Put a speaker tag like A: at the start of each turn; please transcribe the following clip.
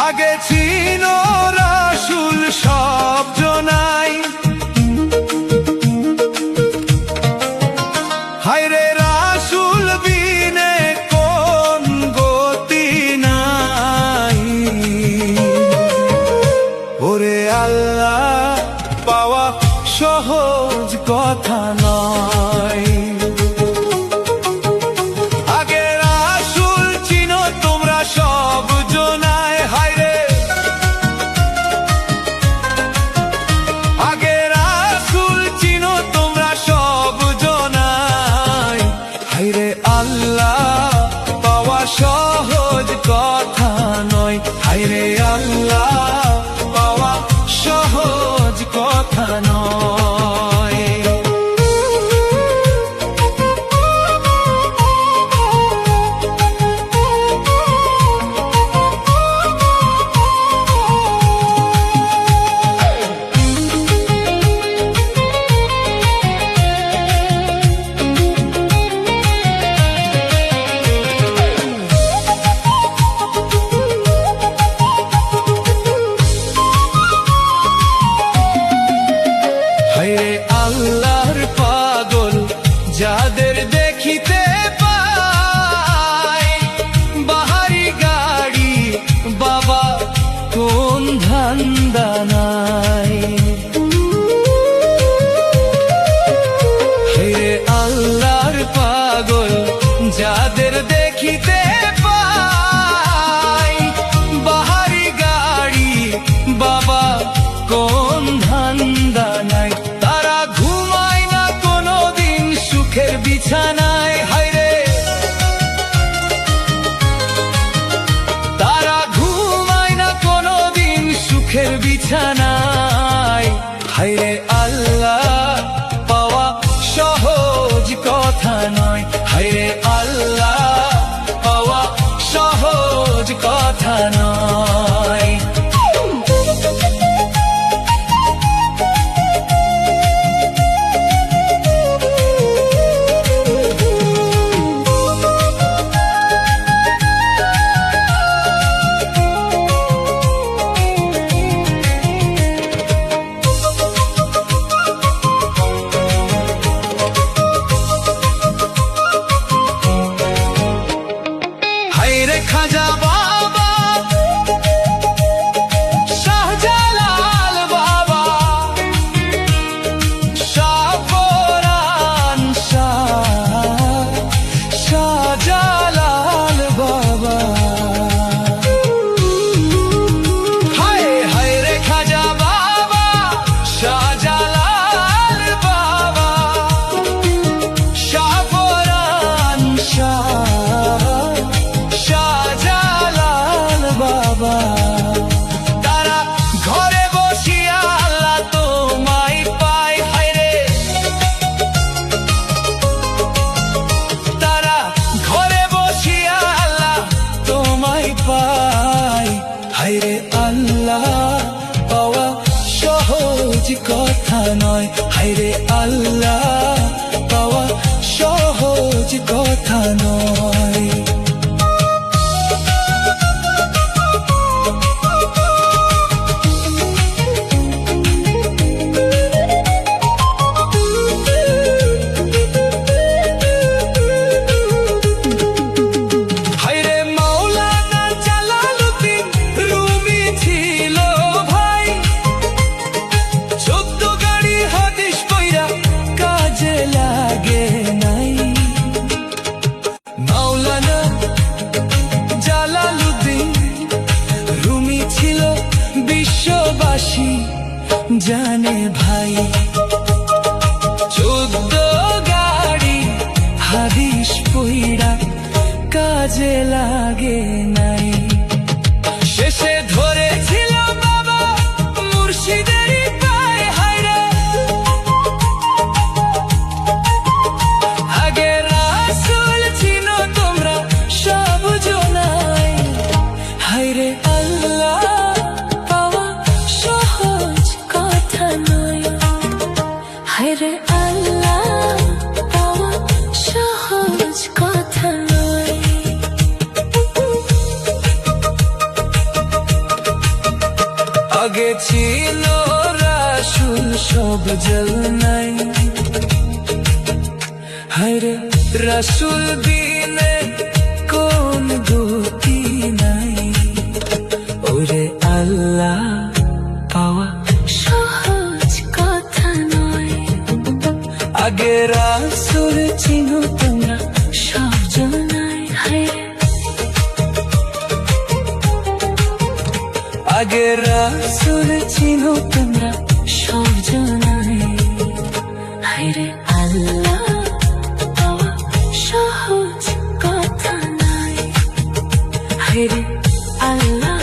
A: আগে ছিল রাসূল সব জনাই, হায়রে রাসূল বিনে কোন গতি নাই। ওরে আল্লাহ পাওয়া সহজ কথা নয়। আগে রাসূল চিনো তোমরা সব জনায়, হায়রে আগে রাসূল চিনো তোমরা সব জনায়, হায়রে আল্লাহ পাওয়া সহজ কথা নয়, হায়রে আল্লাহ পাওয়া সহজ কথা নয়। হায়রে আল্লাহর পাগল যাদের দেখিতে পাই, বাহারি গাড়ি বাবা কোন ধান্দা নাই। হায়রে আল্লাহর পাগল যাদের দেখিতে পাই, বাহারি গাড়ি বাবা কোন ধান্দা নাই। তারা ঘুমায় না কোনোদিন সুখের বিছানায়, হায়রে তারা ঘুমায় না কোনোদিন সুখের বিছানায়, হায়রে আল্লাহ পাওয়া সহজ কথা নয়, হায়রে আল্লাহ পাওয়া সহজ কথা নয়। হায়রে খাজা বাবা, শাহজালাল বাবা, শাহপরান শাহজালাল বাবা। হায়রে খাজা বাবা, শাহজালাল বাবা, শাহপরান শাহজালাল বাবা। তারা ঘরে বসিয়া আল্লাহ তোমায় পায়, হায়রে তারা ঘরে বসিয়া আল্লাহ তোমায় পায়, হায়রে আল্লাহ পাওয়া সহজ কথা নয়, হায়রে আল্লাহ পাওয়া সহজ কথা নয়। হায়রে মাওলানা জালালউদ্দিন রুমি ছিল ভাই, 14 গাড়ি হাদিস কইরা কাজে লাগে নাই। মাওলানা জালালউদ্দিন রুমি ছিল বিশ্ববাসী জানে ভাই, 14 গাড়ি হাদিস পইড়া কাজে লাগে নাই। শেষে ধরেছিল বাবা মুর্শিদেরই পায়, হায়রে আগে রাসূল চিনো তোমরা সব জনাই, হায়রে আল্লাহ পাওয়া সহজ কথা নয়, হায়রে আল্লাহ পাওয়া সহজ কথা নয়। আগে ছিল রাসূল সব জলনাই, হায়রে রাসূল বিনে কোন গতি নাই। ওরে আল্লাহ পাওয়া
B: সহজ কথা নয়,
A: আগে রাসূল চিনো তোমরা
B: সব জনাই হায়রে,
A: আগে রাসূল চিনো তোমরা
B: সব জনাই হায়রে। আল্লাহ পাওয়া সহজ কথা নয়, হায়রে আল্লাহ